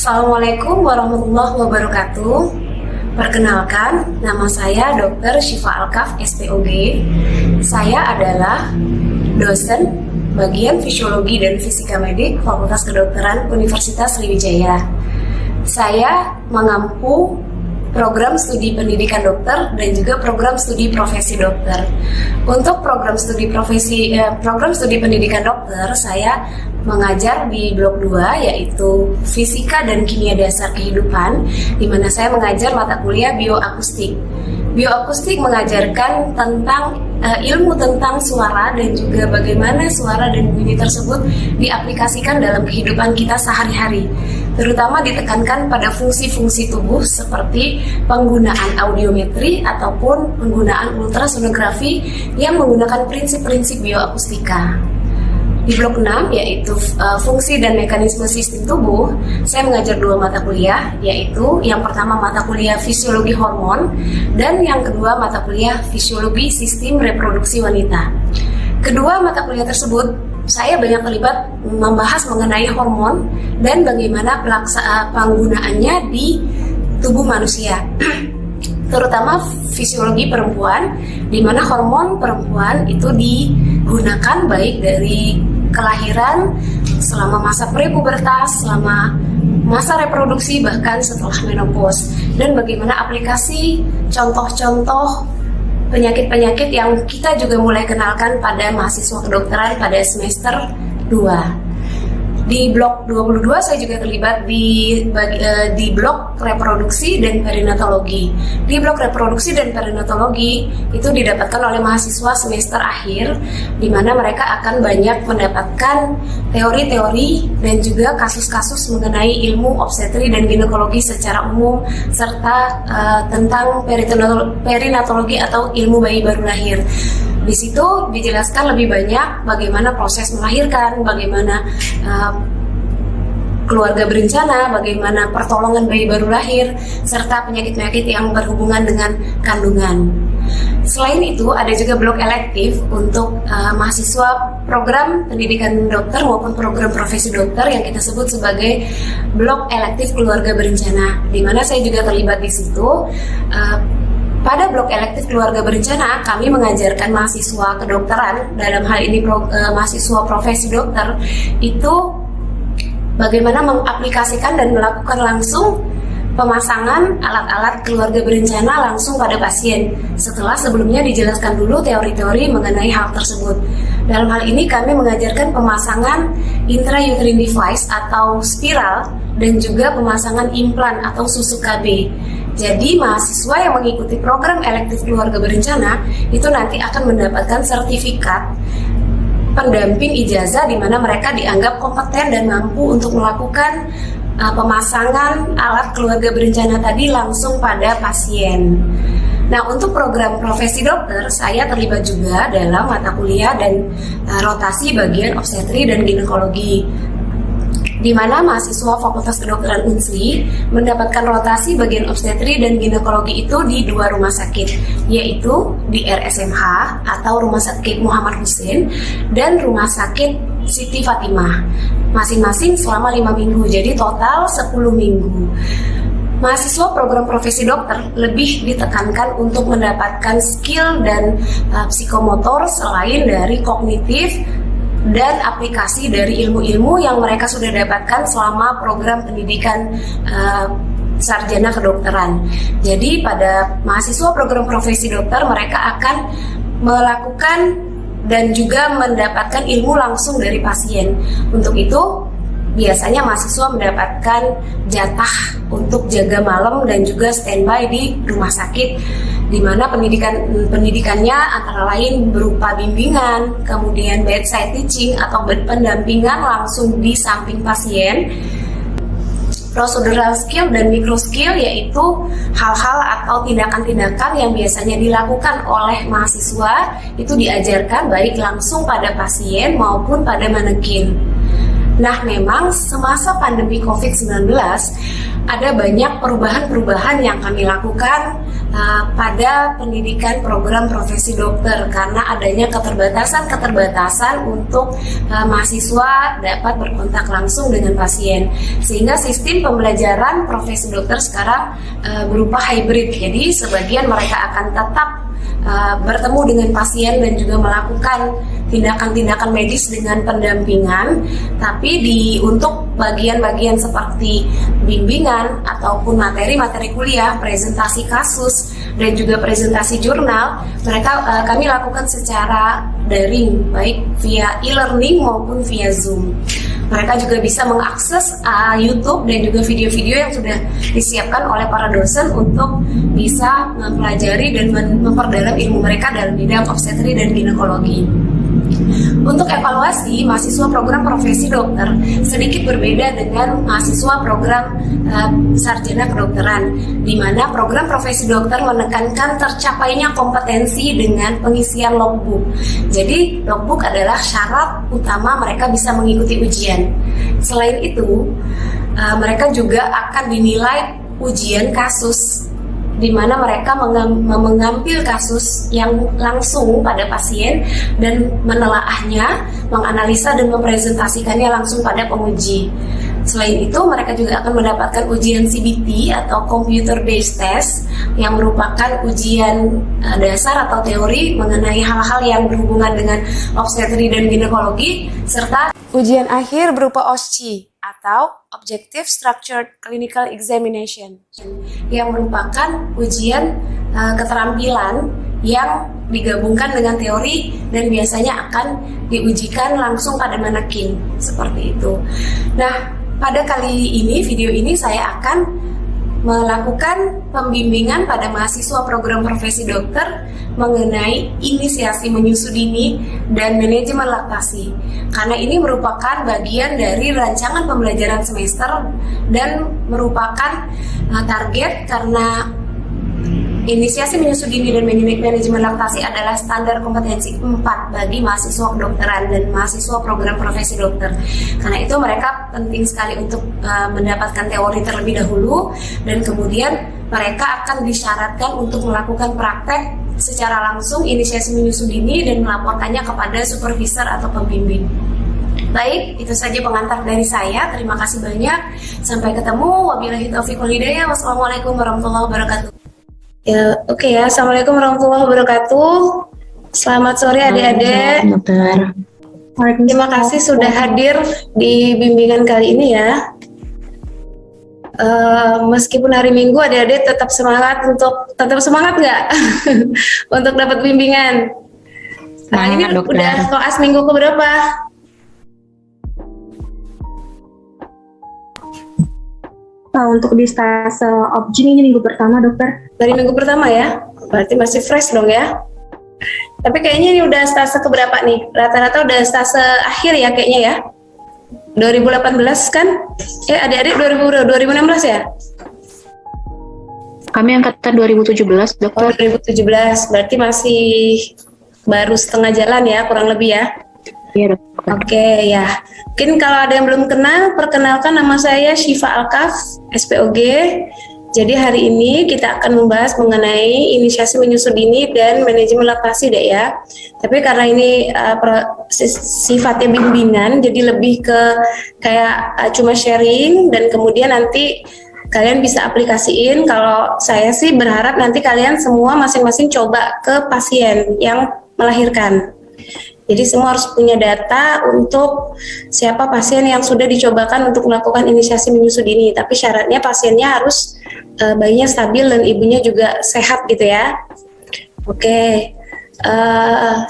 Assalamualaikum warahmatullahi wabarakatuh. Perkenalkan, nama saya Dr. Syifa Alkaf, SPOG. Saya adalah dosen bagian Fisiologi dan Fisika Medik Fakultas Kedokteran Universitas Sriwijaya. Saya mengampu program studi pendidikan dokter dan juga program studi profesi dokter. Untuk program studi pendidikan dokter, saya mengajar di blok 2 yaitu Fisika dan Kimia Dasar Kehidupan, di mana saya mengajar mata kuliah bioakustik. Bioakustik mengajarkan tentang ilmu tentang suara dan juga bagaimana suara dan bunyi tersebut diaplikasikan dalam kehidupan kita sehari-hari. Terutama ditekankan pada fungsi-fungsi tubuh seperti penggunaan audiometri ataupun penggunaan ultrasonografi yang menggunakan prinsip-prinsip bioakustika. Di blok 6 yaitu fungsi dan mekanisme sistem tubuh, saya mengajar 2 mata kuliah, yaitu yang pertama mata kuliah fisiologi hormon dan yang kedua mata kuliah fisiologi sistem reproduksi wanita. Kedua mata kuliah tersebut saya banyak terlibat membahas mengenai hormon dan bagaimana penggunaannya di tubuh manusia. Terutama fisiologi perempuan, di mana hormon perempuan itu digunakan baik dari kelahiran, selama masa prepubertas, selama masa reproduksi, bahkan setelah menopause, dan bagaimana aplikasi contoh-contoh penyakit-penyakit yang kita juga mulai kenalkan pada mahasiswa kedokteran pada semester 2. Di blok 22 saya juga terlibat di blok reproduksi dan perinatologi. Di blok reproduksi dan perinatologi itu didapatkan oleh mahasiswa semester akhir, di mana mereka akan banyak mendapatkan teori-teori dan juga kasus-kasus mengenai ilmu obstetri dan ginekologi secara umum, serta tentang perinatologi atau ilmu bayi baru lahir. Di situ dijelaskan lebih banyak bagaimana proses melahirkan, bagaimana keluarga berencana, bagaimana pertolongan bayi baru lahir, serta penyakit-penyakit yang berhubungan dengan kandungan. Selain itu, ada juga blok elektif untuk mahasiswa program pendidikan dokter maupun program profesi dokter yang kita sebut sebagai blok elektif keluarga berencana, di mana saya juga terlibat di situ. Pada blok elektif keluarga berencana, kami mengajarkan mahasiswa kedokteran, dalam hal ini mahasiswa profesi dokter, itu bagaimana mengaplikasikan dan melakukan langsung pemasangan alat-alat keluarga berencana langsung pada pasien, setelah sebelumnya dijelaskan dulu teori-teori mengenai hal tersebut. Dalam hal ini kami mengajarkan pemasangan intrauterine device atau spiral dan juga pemasangan implan atau susu KB. Jadi mahasiswa yang mengikuti program elektif keluarga berencana itu nanti akan mendapatkan sertifikat pendamping ijazah, di mana mereka dianggap kompeten dan mampu untuk melakukan pemasangan alat keluarga berencana tadi langsung pada pasien. Nah, untuk program profesi dokter, saya terlibat juga dalam mata kuliah dan rotasi bagian obstetri dan ginekologi, di mana mahasiswa Fakultas Kedokteran Unsri mendapatkan rotasi bagian obstetri dan ginekologi itu di 2 rumah sakit, yaitu di RSMH atau Rumah Sakit Muhammad Hussein dan Rumah Sakit Siti Fatimah, masing-masing selama 5 minggu, jadi total 10 minggu. Mahasiswa program profesi dokter lebih ditekankan untuk mendapatkan skill dan psikomotor selain dari kognitif dan aplikasi dari ilmu-ilmu yang mereka sudah dapatkan selama program pendidikan sarjana kedokteran. Jadi pada mahasiswa program profesi dokter, mereka akan melakukan dan juga mendapatkan ilmu langsung dari pasien. Untuk itu biasanya mahasiswa mendapatkan jatah untuk jaga malam dan juga standby di rumah sakit, di mana pendidikannya antara lain berupa bimbingan, kemudian bedside teaching atau pendampingan langsung di samping pasien, procedural skill dan micro skill, yaitu hal-hal atau tindakan-tindakan yang biasanya dilakukan oleh mahasiswa itu diajarkan baik langsung pada pasien maupun pada manekin. Nah, memang semasa pandemi COVID-19 ada banyak perubahan-perubahan yang kami lakukan pada pendidikan program profesi dokter karena adanya keterbatasan untuk mahasiswa dapat berkontak langsung dengan pasien, sehingga sistem pembelajaran profesi dokter sekarang berupa hybrid. Jadi sebagian mereka akan tetap bertemu dengan pasien dan juga melakukan tindakan-tindakan medis dengan pendampingan, tapi untuk bagian-bagian seperti bimbingan ataupun materi-materi kuliah, presentasi kasus dan juga presentasi jurnal, kami lakukan secara daring, baik via e-learning maupun via Zoom. Mereka juga bisa mengakses YouTube dan juga video-video yang sudah disiapkan oleh para dosen untuk bisa mempelajari dan memperdalam ilmu mereka dalam bidang obstetri dan ginekologi. Untuk evaluasi, mahasiswa program profesi dokter sedikit berbeda dengan mahasiswa program sarjana kedokteran, di mana program profesi dokter menekankan tercapainya kompetensi dengan pengisian logbook. Jadi, logbook adalah syarat utama mereka bisa mengikuti ujian. Selain itu, mereka juga akan dinilai ujian kasus, di mana mereka mengambil kasus yang langsung pada pasien dan menelaahnya, menganalisa dan mempresentasikannya langsung pada penguji. Selain itu, mereka juga akan mendapatkan ujian CBT atau Computer Based Test yang merupakan ujian dasar atau teori mengenai hal-hal yang berhubungan dengan obstetri dan ginekologi, serta ujian akhir berupa OSCE atau Objective Structured Clinical Examination, yang merupakan ujian keterampilan yang digabungkan dengan teori dan biasanya akan diujikan langsung pada manekin, seperti itu. Nah, pada kali ini, video ini saya akan melakukan pembimbingan pada mahasiswa program profesi dokter mengenai inisiasi menyusu dini dan manajemen laktasi, karena ini merupakan bagian dari rancangan pembelajaran semester dan merupakan target, karena inisiasi menyusu dini dan manajemen laktasi adalah standar kompetensi 4 bagi mahasiswa kedokteran dan mahasiswa program profesi dokter. Karena itu mereka penting sekali untuk mendapatkan teori terlebih dahulu, dan kemudian mereka akan disyaratkan untuk melakukan praktek secara langsung inisiasi menyusu dini dan melaporkannya kepada supervisor atau pembimbing. Baik, itu saja pengantar dari saya. Terima kasih banyak. Sampai ketemu. Wabillahi taufiq wal hidayah. Wassalamualaikum warahmatullahi wabarakatuh. Ya, oke ya. Assalamualaikum warahmatullahi wabarakatuh. Selamat sore adik-adik. Terima kasih sudah hadir di bimbingan kali ini ya. Meskipun hari Minggu, adik-adik tetap semangat nggak untuk dapat bimbingan. Nah, ini udah koas minggu keberapa? Untuk di stase objin ini minggu pertama, dokter. Dari minggu pertama ya? Berarti masih fresh dong ya? Tapi kayaknya ini udah stase keberapa nih? Rata-rata udah stase akhir ya kayaknya ya? 2018 kan? Adik-adik 2016 ya? Kami angkatan 2017, dokter. Oh, 2017. Berarti masih baru setengah jalan ya, kurang lebih ya? Iya, dokter. Oke, ya. Mungkin kalau ada yang belum kenal, perkenalkan, nama saya Syifa Alkaf, SPOG. Jadi hari ini kita akan membahas mengenai inisiasi menyusu dini dan manajemen laktasi deh ya. Tapi karena ini sifatnya bimbingan, jadi lebih ke kayak cuma sharing, dan kemudian nanti kalian bisa aplikasiin. Kalau saya sih berharap nanti kalian semua masing-masing coba ke pasien yang melahirkan. Jadi semua harus punya data untuk siapa pasien yang sudah dicobakan untuk melakukan inisiasi menyusu dini. Tapi syaratnya pasiennya harus bayinya stabil dan ibunya juga sehat gitu ya. Oke,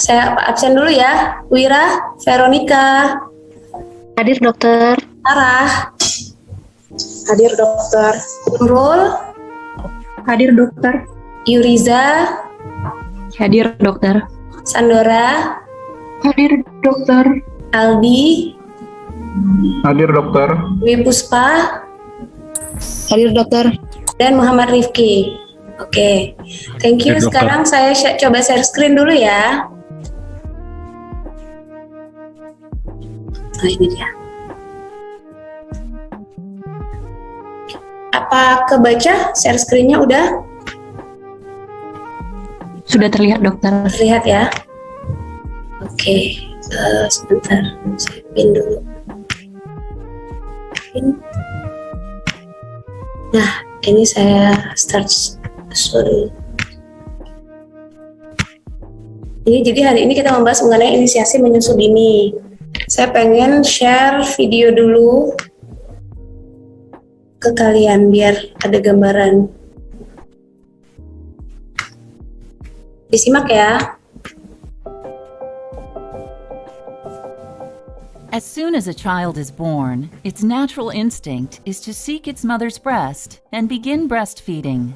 saya absen dulu ya. Wira, Veronica. Hadir, dokter. Sarah. Hadir, dokter. Nurul. Hadir, dokter. Yuriza. Hadir, dokter. Sandora. Hadir, dokter. Aldi. Hadir, dokter. Dwi Puspa. Hadir, dokter. Dan Muhammad Rifki. Oke, thank you. Hadir, dokter. Sekarang saya coba share screen dulu ya. Oh, ini dia. Apa kebaca share screen-nya udah? Sudah terlihat, dokter. Terlihat ya? Oke, sebentar, saya pin dulu. Pin. Nah, ini saya start. Sorry. Ini jadi hari ini kita membahas mengenai inisiasi menyusu dini. Saya pengen share video dulu ke kalian biar ada gambaran. Disimak ya. As soon as a child is born, its natural instinct is to seek its mother's breast and begin breastfeeding.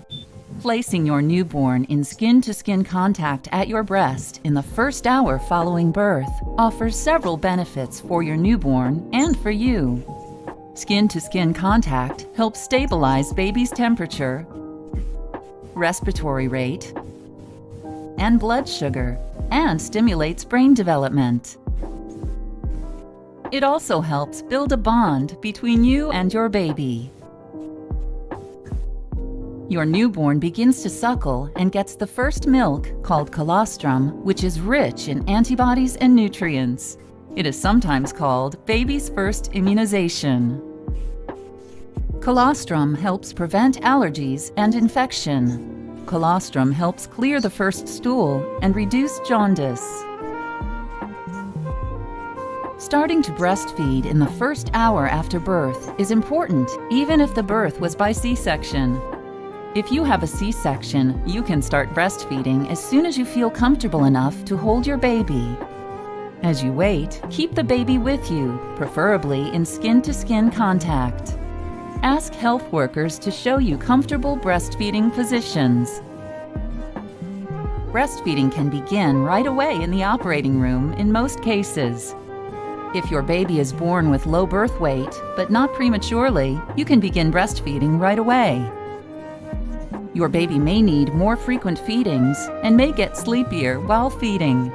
Placing your newborn in skin-to-skin contact at your breast in the first hour following birth offers several benefits for your newborn and for you. Skin-to-skin contact helps stabilize baby's temperature, respiratory rate, and blood sugar, and stimulates brain development. It also helps build a bond between you and your baby. Your newborn begins to suckle and gets the first milk, called colostrum, which is rich in antibodies and nutrients. It is sometimes called baby's first immunization. Colostrum helps prevent allergies and infection. Colostrum helps clear the first stool and reduce jaundice. Starting to breastfeed in the first hour after birth is important, even if the birth was by C-section. If you have a C-section, you can start breastfeeding as soon as you feel comfortable enough to hold your baby. As you wait, keep the baby with you, preferably in skin-to-skin contact. Ask health workers to show you comfortable breastfeeding positions. Breastfeeding can begin right away in the operating room in most cases. If your baby is born with low birth weight, but not prematurely, you can begin breastfeeding right away. Your baby may need more frequent feedings and may get sleepier while feeding.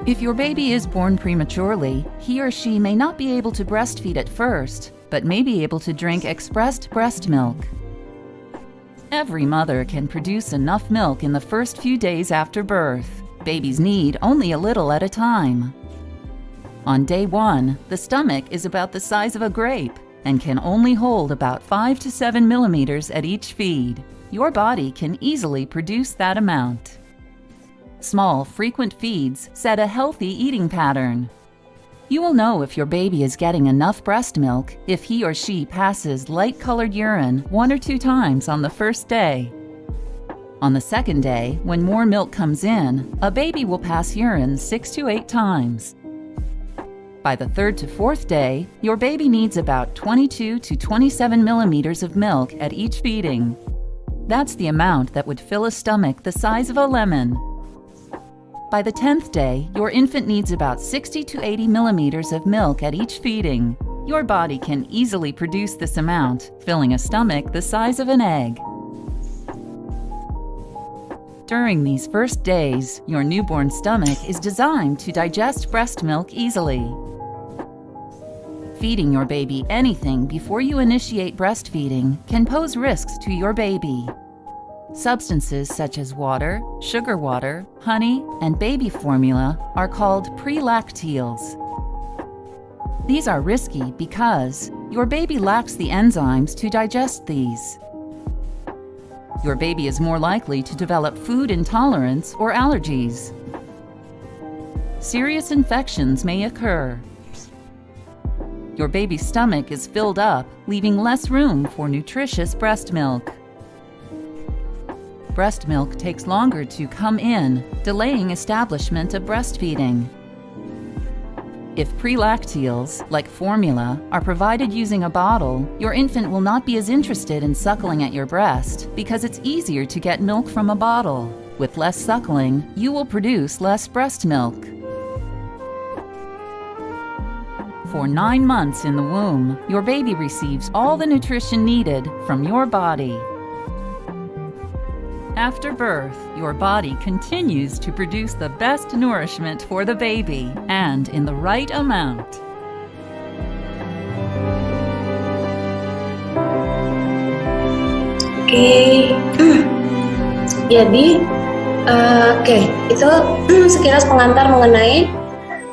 If your baby is born prematurely, he or she may not be able to breastfeed at first, but may be able to drink expressed breast milk. Every mother can produce enough milk in the first few days after birth. Babies need only a little at a time. On day 1, the stomach is about the size of a grape and can only hold about 5 to 7 millimeters at each feed. Your body can easily produce that amount. Small, frequent feeds set a healthy eating pattern. You will know if your baby is getting enough breast milk if he or she passes light-colored urine 1 or 2 times on the first day. On the second day, when more milk comes in, a baby will pass urine 6 to 8 times. By the 3rd to 4th day, your baby needs about 22 to 27 millimeters of milk at each feeding. That's the amount that would fill a stomach the size of a lemon. By the 10th day, your infant needs about 60 to 80 millimeters of milk at each feeding. Your body can easily produce this amount, filling a stomach the size of an egg. During these first days, your newborn stomach is designed to digest breast milk easily. Feeding your baby anything before you initiate breastfeeding can pose risks to your baby. Substances such as water, sugar water, honey, and baby formula are called prelacteals. These are risky because your baby lacks the enzymes to digest these. Your baby is more likely to develop food intolerance or allergies. Serious infections may occur. Your baby's stomach is filled up, leaving less room for nutritious breast milk. Breast milk takes longer to come in, delaying establishment of breastfeeding. If prelacteals, like formula, are provided using a bottle, your infant will not be as interested in suckling at your breast because it's easier to get milk from a bottle. With less suckling, you will produce less breast milk. For 9 months in the womb, your baby receives all the nutrition needed from your body. After birth, your body continues to produce the best nourishment for the baby and in the right amount. Oke. Jadi Oke, itu sekilas pengantar mengenai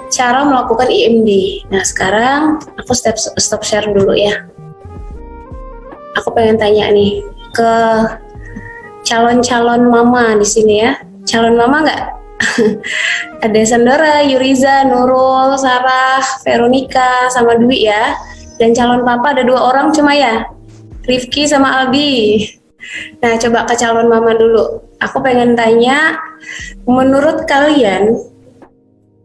cara melakukan IMD. Nah, sekarang aku stop share dulu ya. Aku pengen tanya nih ke calon-calon mama di sini ya. Calon mama nggak? Ada Sandora, Yuriza, Nurul, Sarah, Veronica, sama Dwi ya. Dan calon papa ada 2 orang cuma ya, Rifki sama Albi. Nah, coba ke calon mama dulu. Aku pengen tanya, menurut kalian,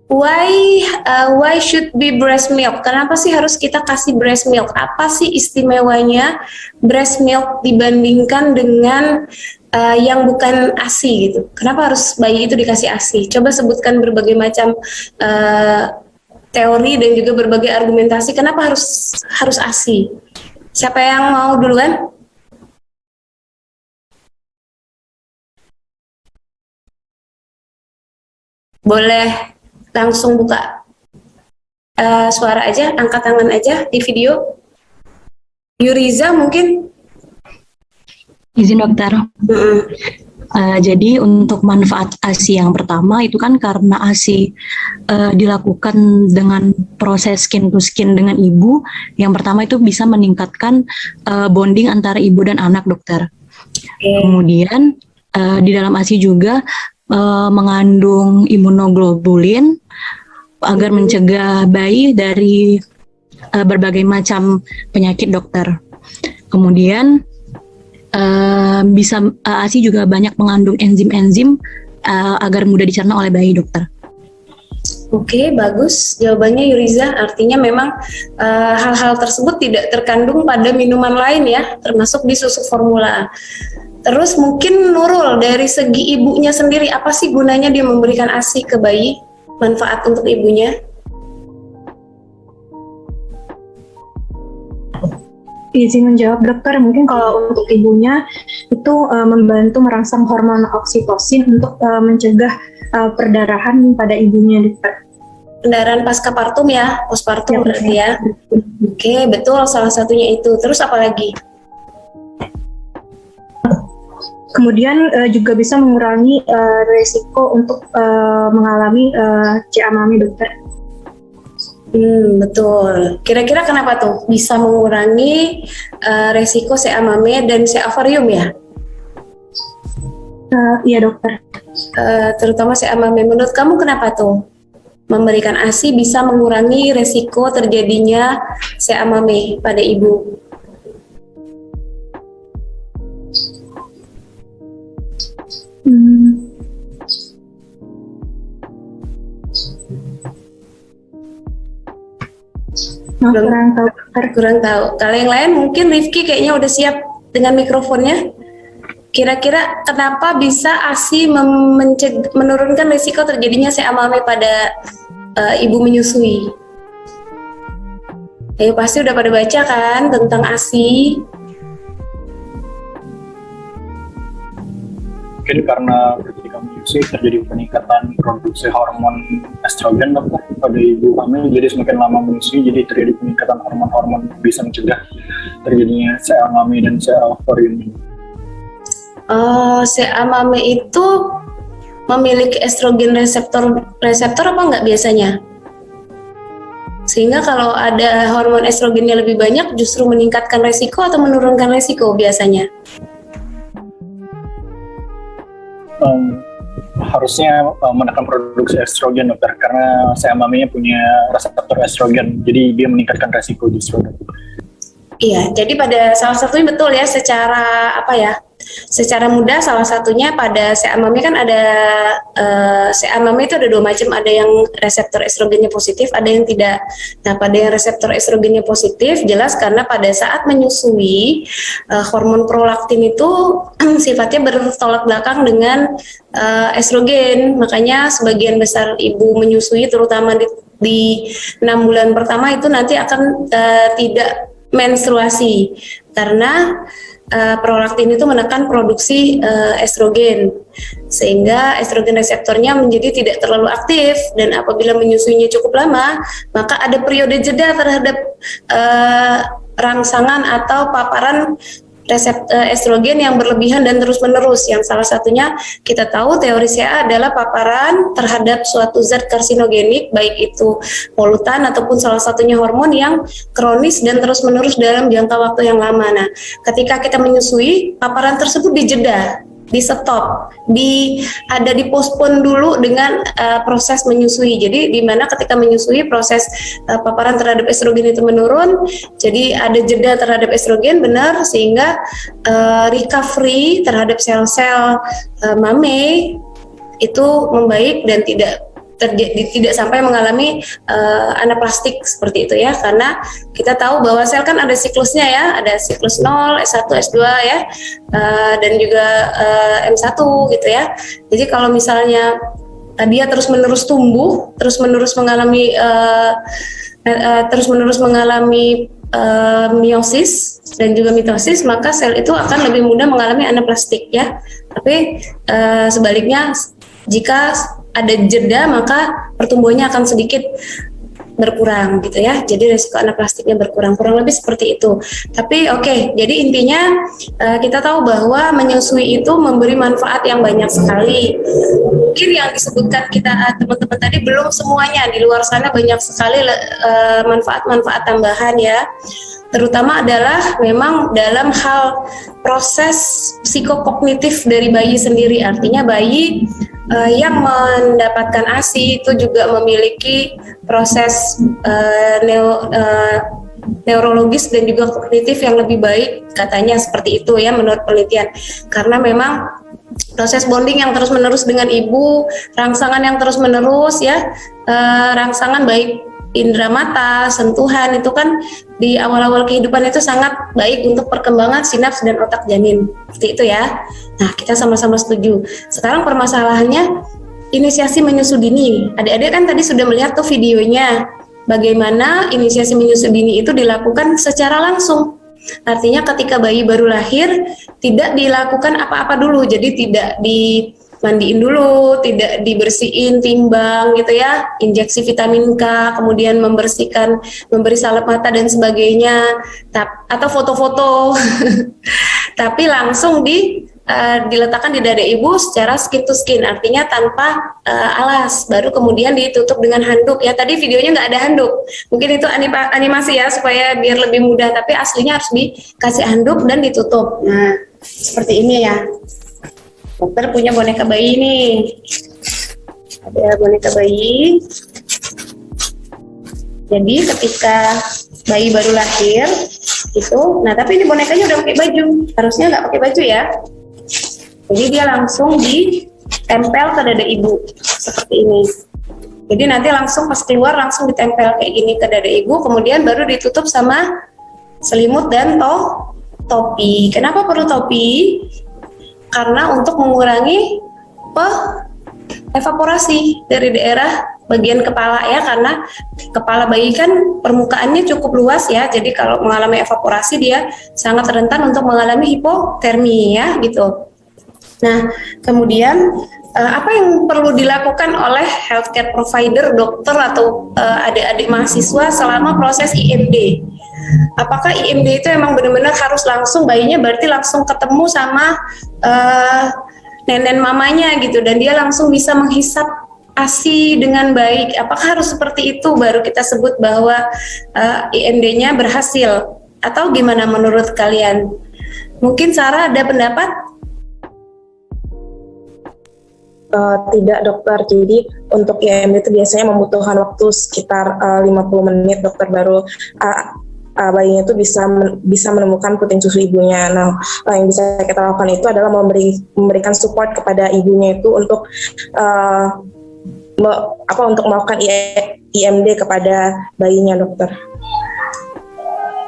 why should be breast milk? Kenapa sih harus kita kasih breast milk? Apa sih istimewanya breast milk dibandingkan dengan yang bukan ASI gitu? Kenapa harus bayi itu dikasih ASI? Coba sebutkan berbagai macam teori dan juga berbagai argumentasi kenapa harus ASI. Siapa yang mau duluan? Boleh langsung buka suara aja, angkat tangan aja di video. Yuriza mungkin? Izin dokter. Jadi untuk manfaat ASI yang pertama itu kan karena ASI dilakukan dengan proses skin to skin dengan ibu. Yang pertama itu bisa meningkatkan bonding antara ibu dan anak, dokter. Kemudian di dalam ASI juga mengandung imunoglobulin agar mencegah bayi dari berbagai macam penyakit, dokter. Kemudian ASI juga banyak mengandung enzim-enzim agar mudah dicerna oleh bayi, dokter. Oke, bagus jawabannya Yuriza. Artinya memang hal-hal tersebut tidak terkandung pada minuman lain ya, termasuk di susu formula. Terus mungkin Nurul, dari segi ibunya sendiri, apa sih gunanya dia memberikan ASI ke bayi? Manfaat untuk ibunya? Izin menjawab dokter, mungkin kalau untuk ibunya itu membantu merangsang hormon oksitosin untuk mencegah perdarahan pada ibunya, dokter. Pendarahan pasca partum ya, postpartum berarti ya. Oke, betul, salah satunya itu. Terus apa lagi? Kemudian juga bisa mengurangi resiko untuk mengalami CA mami, dokter. Betul. Kira-kira kenapa tuh bisa mengurangi resiko CA mame dan CA ovarium ya? Iya, dokter. Terutama CA mame. Menurut kamu kenapa tuh memberikan ASI bisa mengurangi resiko terjadinya CA mame pada ibu? Kurang tahu. Kalau yang lain mungkin Rifki kayaknya udah siap dengan mikrofonnya. Kira-kira kenapa bisa ASI menurunkan risiko terjadinya CA mame pada ibu menyusui? Ayo, pasti udah pada baca kan tentang ASI. Mungkin karena ketika menyusui terjadi peningkatan produksi hormon estrogen pada ibu hamil, jadi semakin lama menyusui jadi terjadi peningkatan hormon-hormon bisa mencegah terjadinya CA mame dan CA ovarium. CA mame itu memiliki estrogen reseptor apa enggak biasanya? Sehingga kalau ada hormon estrogennya lebih banyak justru meningkatkan resiko atau menurunkan resiko biasanya? Harusnya menekan produksi estrogen, dokter, karena CA mame punya reseptor estrogen, jadi dia meningkatkan resiko justru. Iya, jadi pada salah satunya betul ya, secara mudah salah satunya pada CA mame kan ada CA mame itu ada 2 macam, ada yang reseptor estrogennya positif, ada yang tidak. Nah, pada yang reseptor estrogennya positif jelas karena pada saat menyusui hormon prolaktin itu sifatnya bertolak belakang dengan estrogen, makanya sebagian besar ibu menyusui terutama di 6 bulan pertama itu nanti akan tidak menstruasi karena prolaktin itu menekan produksi estrogen sehingga estrogen reseptornya menjadi tidak terlalu aktif, dan apabila menyusuinya cukup lama maka ada periode jeda terhadap rangsangan atau paparan estrogen yang berlebihan dan terus-menerus. Yang salah satunya kita tahu teori CA adalah paparan terhadap suatu zat karsinogenik, baik itu polutan ataupun salah satunya hormon yang kronis dan terus-menerus dalam jangka waktu yang lama. Nah, ketika kita menyusui, paparan tersebut dijeda, di stop, ada dipospon dulu dengan proses menyusui. Jadi di mana ketika menyusui proses paparan terhadap estrogen itu menurun, jadi ada jeda terhadap estrogen benar, sehingga recovery terhadap sel-sel mame itu membaik dan tidak sampai mengalami anaplastik seperti itu ya, karena kita tahu bahwa sel kan ada siklusnya ya, ada siklus 0, S1, S2 ya, dan juga M1 gitu ya. Jadi kalau misalnya dia terus-menerus tumbuh, terus-menerus mengalami meiosis dan juga mitosis, maka sel itu akan lebih mudah mengalami anaplastik ya. Tapi sebaliknya, jika ada jeda maka pertumbuhannya akan sedikit berkurang gitu ya. Jadi resiko anaplastiknya berkurang, kurang lebih seperti itu. Tapi oke, jadi intinya kita tahu bahwa menyusui itu memberi manfaat yang banyak sekali. Mungkin yang disebutkan kita teman-teman tadi belum semuanya, di luar sana banyak sekali manfaat-manfaat tambahan ya. Terutama adalah memang dalam hal proses psikokognitif dari bayi sendiri. Artinya bayi yang mendapatkan ASI itu juga memiliki proses neurologis dan juga kognitif yang lebih baik, katanya seperti itu ya menurut penelitian. Karena memang proses bonding yang terus-menerus dengan ibu, rangsangan yang terus-menerus ya, rangsangan baik indera mata, sentuhan itu kan di awal-awal kehidupan itu sangat baik untuk perkembangan sinaps dan otak janin. Seperti itu ya. Nah, kita sama-sama setuju. Sekarang permasalahannya inisiasi menyusu dini. Adik-adik kan tadi sudah melihat tuh videonya. Bagaimana inisiasi menyusu dini itu dilakukan secara langsung. Artinya ketika bayi baru lahir tidak dilakukan apa-apa dulu. Jadi tidak dimandiin dulu, tidak dibersihin timbang gitu ya, injeksi vitamin K, kemudian memberi salep mata dan sebagainya, atau foto-foto, tapi langsung diletakkan di dada ibu secara skin to skin, artinya tanpa alas, baru kemudian ditutup dengan handuk ya. Tadi videonya nggak ada handuk, mungkin itu animasi ya supaya biar lebih mudah, tapi aslinya harus dikasih handuk dan ditutup. Nah, seperti ini ya. Dokter punya boneka bayi nih, ada boneka bayi. Jadi ketika bayi baru lahir itu, nah tapi ini bonekanya udah pakai baju, harusnya nggak pakai baju ya. Jadi dia langsung ditempel ke dada ibu seperti ini. Jadi nanti langsung pas keluar langsung ditempel kayak gini ke dada ibu, kemudian baru ditutup sama selimut dan topi. Kenapa perlu topi? Karena untuk mengurangi evaporasi dari daerah bagian kepala ya, karena kepala bayi kan permukaannya cukup luas ya, jadi kalau mengalami evaporasi dia sangat rentan untuk mengalami hipotermi ya gitu. Nah kemudian apa yang perlu dilakukan oleh healthcare provider, dokter atau adik-adik mahasiswa selama proses IMD? Apakah IMD itu emang benar-benar harus langsung bayinya berarti langsung ketemu sama nenen mamanya gitu dan dia langsung bisa menghisap ASI dengan baik? Apakah harus seperti itu baru kita sebut bahwa IMD-nya berhasil? Atau gimana menurut kalian? Mungkin Sarah ada pendapat? Tidak dokter, jadi untuk IMD itu biasanya membutuhkan waktu sekitar 50 menit dokter, baru bayinya itu bisa menemukan puting susu ibunya. Nah, yang bisa kita lakukan itu adalah memberikan support kepada ibunya itu untuk untuk melakukan IMD kepada bayinya dokter.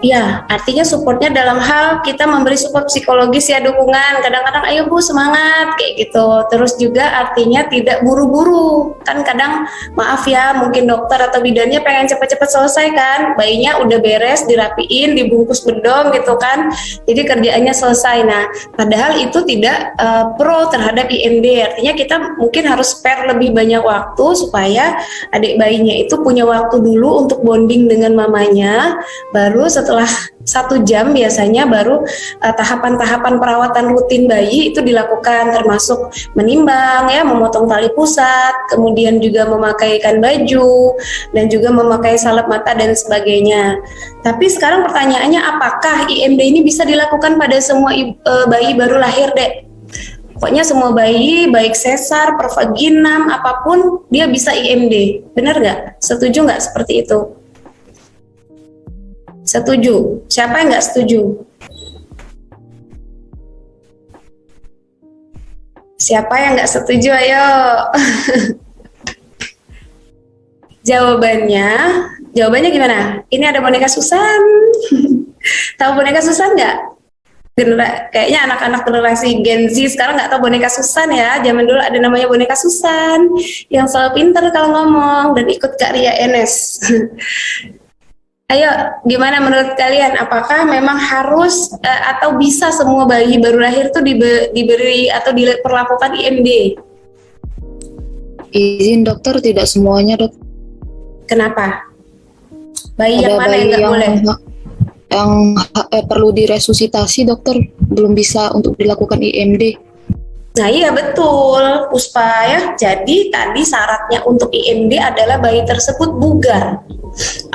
Ya, artinya supportnya dalam hal kita memberi support psikologis ya, dukungan. Kadang-kadang ayo Bu semangat kayak gitu. Terus juga artinya tidak buru-buru. Kan kadang maaf ya, mungkin dokter atau bidannya pengen cepat-cepat selesai kan. Bayinya udah beres, dirapiin, dibungkus bedong gitu kan. Jadi kerjaannya selesai. Nah, padahal itu tidak pro terhadap IMD. Artinya kita mungkin harus spare lebih banyak waktu supaya adik bayinya itu punya waktu dulu untuk bonding dengan mamanya. Baru setelah setelah 1 jam biasanya baru tahapan-tahapan perawatan rutin bayi itu dilakukan, termasuk menimbang ya, memotong tali pusat, kemudian juga memakaikan baju dan juga memakai salep mata dan sebagainya. Tapi sekarang pertanyaannya, apakah IMD ini bisa dilakukan pada semua bayi baru lahir, Dek? Pokoknya semua bayi, baik sesar, pervaginam, apapun, dia bisa IMD. Benar nggak? Setuju nggak seperti itu? Setuju. Siapa yang nggak setuju? Siapa yang nggak setuju? Ayo. Jawabannya gimana? Ini ada boneka Susan. Tahu boneka Susan nggak? Kayaknya anak-anak generasi Gen Z sekarang nggak tahu boneka Susan ya. Zaman dulu ada namanya boneka Susan yang selalu pintar kalau ngomong dan ikut Kak Ria Enes. Ayo, gimana menurut kalian? Apakah memang harus atau bisa semua bayi baru lahir tuh diberi atau diperlakukan IMD? Izin dokter, tidak semuanya dok. Kenapa? Bayi Ada yang mana bayi yang nggak boleh? Yang perlu diresusitasi dokter, belum bisa untuk dilakukan IMD. Nah iya betul Puspa ya. Jadi tadi syaratnya untuk IMD adalah bayi tersebut bugar.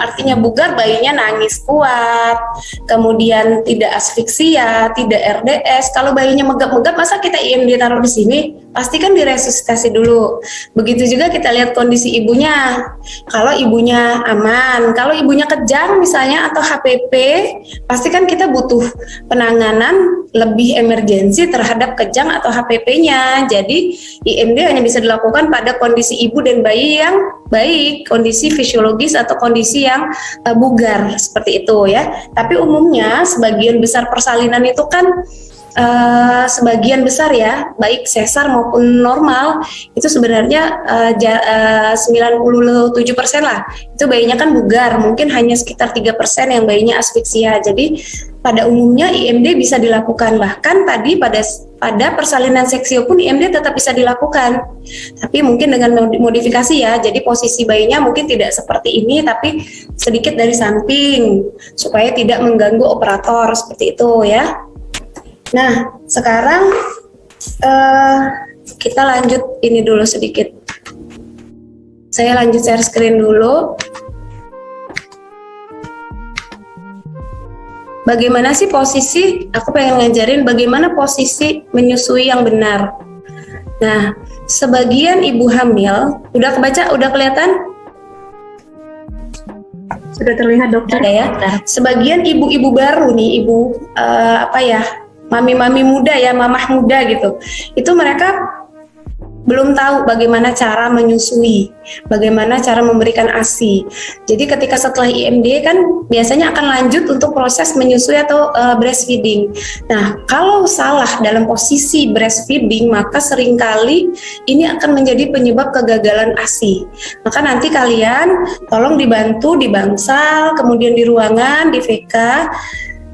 Artinya bugar, bayinya nangis kuat, kemudian tidak asfiksia, tidak RDS. Kalau bayinya megap-megap, masa kita IMD taruh di sini? Pasti kan diresusitasi dulu. Begitu juga kita lihat kondisi ibunya. Kalau ibunya aman, kalau ibunya kejang misalnya atau HPP, pasti kan kita butuh penanganan lebih emergensi terhadap kejang atau HPP-nya. Jadi IMD hanya bisa dilakukan pada kondisi ibu dan bayi yang baik, kondisi fisiologis atau kondisi yang bugar seperti itu ya. Tapi umumnya sebagian besar persalinan itu kan sebagian besar ya, baik sesar maupun normal itu sebenarnya 97% lah itu bayinya kan bugar, mungkin hanya sekitar 3% yang bayinya asfiksia. Jadi pada umumnya IMD bisa dilakukan, bahkan tadi pada persalinan seksio pun IMD tetap bisa dilakukan, tapi mungkin dengan modifikasi ya. Jadi posisi bayinya mungkin tidak seperti ini, tapi sedikit dari samping supaya tidak mengganggu operator seperti itu ya. Nah, sekarang kita lanjut ini dulu sedikit. Saya lanjut share screen dulu. Bagaimana sih posisi, aku pengen ngajarin bagaimana posisi menyusui yang benar. Nah, sebagian ibu hamil, udah kebaca, udah kelihatan? Sudah terlihat dokter. Ada ya. Sebagian ibu-ibu baru nih, mami-mami muda ya, mamah muda gitu. Itu mereka belum tahu bagaimana cara menyusui, bagaimana cara memberikan ASI. Jadi ketika setelah IMD kan biasanya akan lanjut untuk proses menyusui atau breastfeeding. Nah, kalau salah dalam posisi breastfeeding, maka seringkali ini akan menjadi penyebab kegagalan ASI. Maka nanti kalian tolong dibantu di bangsal, kemudian di ruangan, di VK.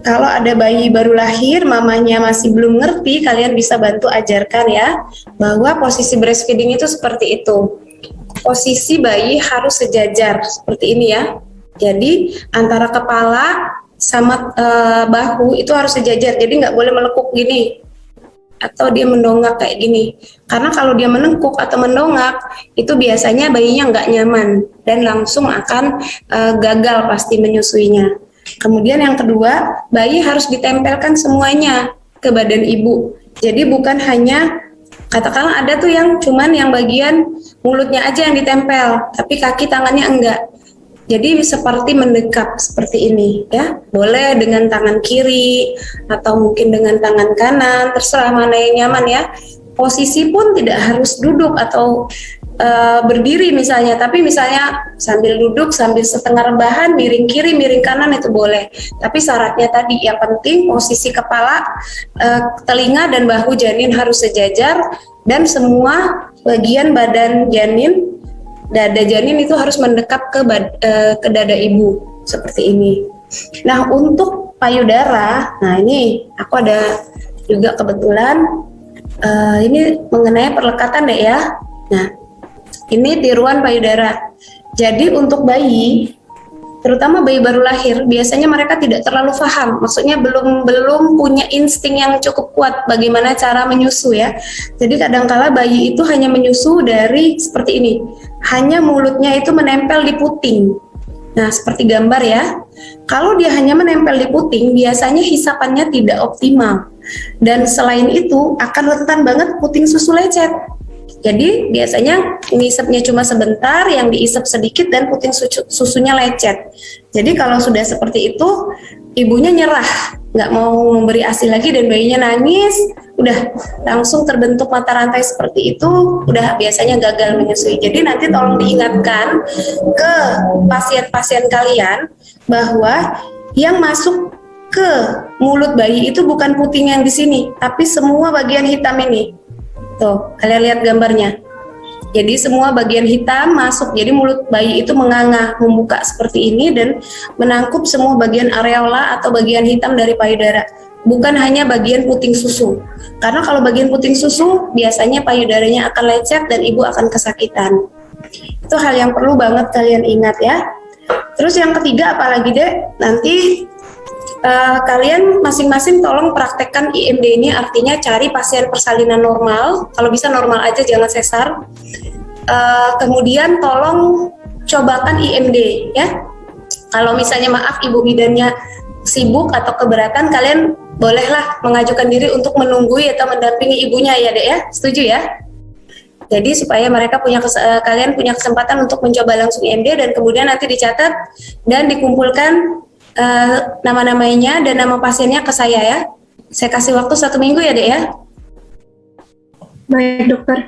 Kalau ada bayi baru lahir, mamanya masih belum ngerti, kalian bisa bantu ajarkan ya, bahwa posisi breastfeeding itu seperti itu. Posisi bayi harus sejajar, seperti ini ya. Jadi antara kepala sama bahu itu harus sejajar, jadi nggak boleh melekuk gini, atau dia mendongak kayak gini. Karena kalau dia menengkuk atau mendongak, itu biasanya bayinya nggak nyaman, dan langsung akan gagal pasti menyusuinya. Kemudian yang kedua, bayi harus ditempelkan semuanya ke badan ibu. Jadi bukan hanya, katakanlah ada tuh yang cuman yang bagian mulutnya aja yang ditempel, tapi kaki tangannya enggak. Jadi seperti mendekap seperti ini ya. Boleh dengan tangan kiri atau mungkin dengan tangan kanan, terserah mana yang nyaman ya. Posisi pun tidak harus duduk atau berdiri misalnya, tapi misalnya sambil duduk, sambil setengah rebahan, miring kiri, miring kanan itu boleh. Tapi syaratnya tadi, yang penting posisi kepala, telinga dan bahu janin harus sejajar, dan semua bagian badan janin, dada janin itu harus mendekap ke dada ibu seperti ini. Nah, untuk payudara, nah ini aku ada juga kebetulan ini mengenai perlekatan deh ya. Nah, ini tiruan payudara. Jadi untuk bayi terutama bayi baru lahir, biasanya mereka tidak terlalu paham, maksudnya belum punya insting yang cukup kuat bagaimana cara menyusu ya. Jadi kadangkala bayi itu hanya menyusu dari seperti ini, hanya mulutnya itu menempel di puting. Nah, seperti gambar ya. Kalau dia hanya menempel di puting, biasanya hisapannya tidak optimal. Dan selain itu akan rentan banget puting susu lecet. Jadi biasanya ngisepnya cuma sebentar, yang diisep sedikit dan puting susunya lecet. Jadi kalau sudah seperti itu, ibunya nyerah, nggak mau memberi ASI lagi dan bayinya nangis, udah langsung terbentuk mata rantai seperti itu, udah biasanya gagal menyusui. Jadi nanti tolong diingatkan ke pasien-pasien kalian bahwa yang masuk ke mulut bayi itu bukan puting yang di sini, tapi semua bagian hitam ini. Tuh, kalian lihat gambarnya. Jadi semua bagian hitam masuk, jadi mulut bayi itu menganga, membuka seperti ini dan menangkup semua bagian areola atau bagian hitam dari payudara. Bukan hanya bagian puting susu. Karena kalau bagian puting susu, biasanya payudaranya akan lecet dan ibu akan kesakitan. Itu hal yang perlu banget kalian ingat ya. Terus yang ketiga apalagi Dek? Nanti kalian masing-masing tolong praktekkan IMD ini, artinya cari pasien persalinan normal, kalau bisa normal aja jangan sesar. Kemudian tolong cobakan IMD ya. Kalau misalnya maaf ibu bidannya sibuk atau keberatan, kalian bolehlah mengajukan diri untuk menunggui atau mendampingi ibunya ya Dek ya, setuju ya? Jadi supaya mereka kalian punya kesempatan untuk mencoba langsung IMD dan kemudian nanti dicatat dan dikumpulkan nama-namanya dan nama pasiennya ke saya ya. Saya kasih waktu 1 minggu ya Dek ya. Baik dokter.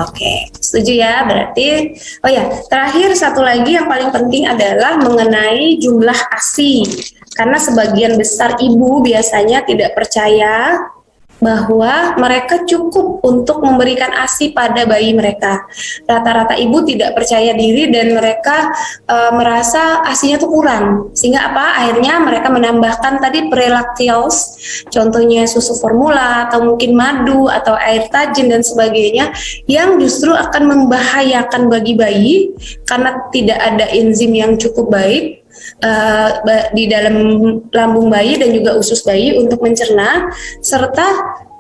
Oke, setuju ya. Berarti, oh ya, terakhir satu lagi yang paling penting adalah mengenai jumlah ASI. Karena sebagian besar ibu biasanya tidak percaya bahwa mereka cukup untuk memberikan ASI pada bayi mereka. Rata-rata ibu tidak percaya diri dan mereka merasa ASInya tuh kurang. Sehingga apa? Akhirnya mereka menambahkan tadi prelaktios, contohnya susu formula atau mungkin madu atau air tajin dan sebagainya, yang justru akan membahayakan bagi bayi karena tidak ada enzim yang cukup baik di dalam lambung bayi dan juga usus bayi untuk mencerna, serta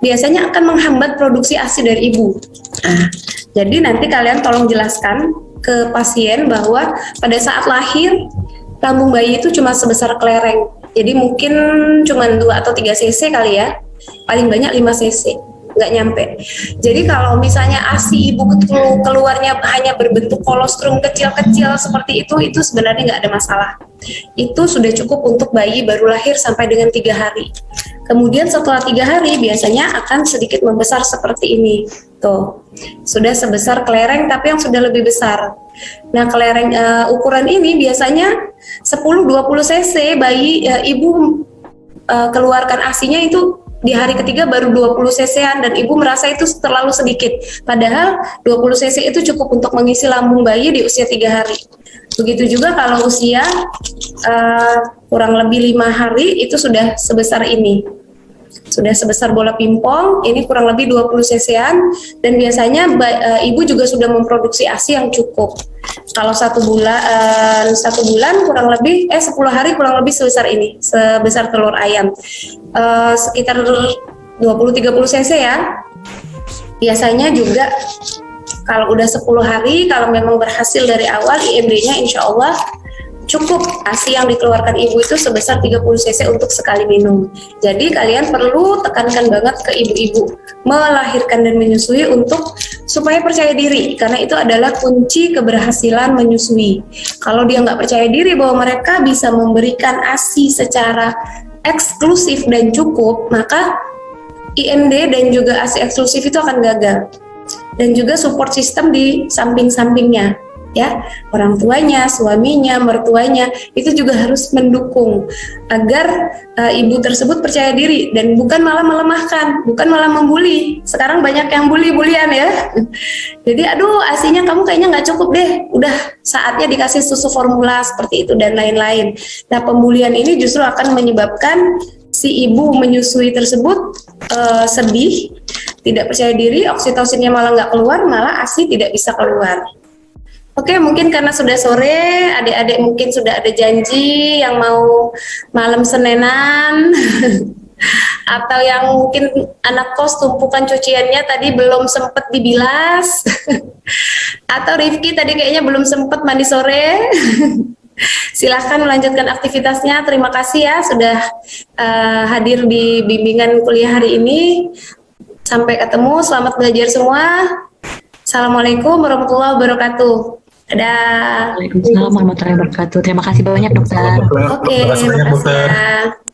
biasanya akan menghambat produksi ASI dari ibu. Nah, jadi nanti kalian tolong jelaskan ke pasien bahwa pada saat lahir lambung bayi itu cuma sebesar kelereng, jadi mungkin cuma 2 atau 3 cc kali ya, paling banyak 5 cc. Nggak nyampe. Jadi kalau misalnya ASI ibu keluarnya hanya berbentuk kolostrum kecil-kecil seperti itu sebenarnya nggak ada masalah. Itu sudah cukup untuk bayi baru lahir sampai dengan 3 hari. Kemudian setelah 3 hari biasanya akan sedikit membesar seperti ini. Tuh, sudah sebesar kelereng tapi yang sudah lebih besar. Nah, kelereng ukuran ini biasanya 10-20 cc bayi ibu keluarkan ASInya itu di hari ketiga baru 20 cc-an dan ibu merasa itu terlalu sedikit. Padahal 20 cc itu cukup untuk mengisi lambung bayi di usia 3 hari. Begitu juga kalau usia kurang lebih 5 hari itu sudah sebesar ini. Sudah sebesar bola pingpong, ini kurang lebih 20 cc-an dan biasanya ibu juga sudah memproduksi ASI yang cukup. Kalau 1 bulan kurang lebih 10 hari kurang lebih sebesar ini, sebesar telur ayam. Sekitar 20-30 cc ya. Biasanya juga kalau udah 10 hari, kalau memang berhasil dari awal IMD-nya insya Allah cukup ASI yang dikeluarkan ibu itu sebesar 30 cc untuk sekali minum. Jadi kalian perlu tekankan banget ke ibu-ibu melahirkan dan menyusui untuk supaya percaya diri, karena itu adalah kunci keberhasilan menyusui. Kalau dia nggak percaya diri bahwa mereka bisa memberikan ASI secara eksklusif dan cukup, maka IMD dan juga ASI eksklusif itu akan gagal. Dan juga support system di samping-sampingnya, ya, orang tuanya, suaminya, mertuanya itu juga harus mendukung agar ibu tersebut percaya diri dan bukan malah melemahkan, bukan malah membuli. Sekarang banyak yang bully-bulian ya. Jadi aduh ASInya kamu kayaknya nggak cukup deh, udah saatnya dikasih susu formula seperti itu dan lain-lain. Nah, pembulian ini justru akan menyebabkan si ibu menyusui tersebut sedih, tidak percaya diri, oksitosinnya malah nggak keluar, malah ASI tidak bisa keluar. Oke, mungkin karena sudah sore, adik-adik mungkin sudah ada janji yang mau malam Senenan atau yang mungkin anak kos tumpukan cuciannya tadi belum sempat dibilas atau Rifki tadi kayaknya belum sempat mandi sore. Silahkan melanjutkan aktivitasnya. Terima kasih ya sudah hadir di bimbingan kuliah hari ini. Sampai ketemu, selamat belajar semua. Assalamualaikum warahmatullahi wabarakatuh. Dadah. Waalaikumsalam warahmatullahi wabarakatuh. Terima kasih banyak dokter. Oke, terima kasih ya.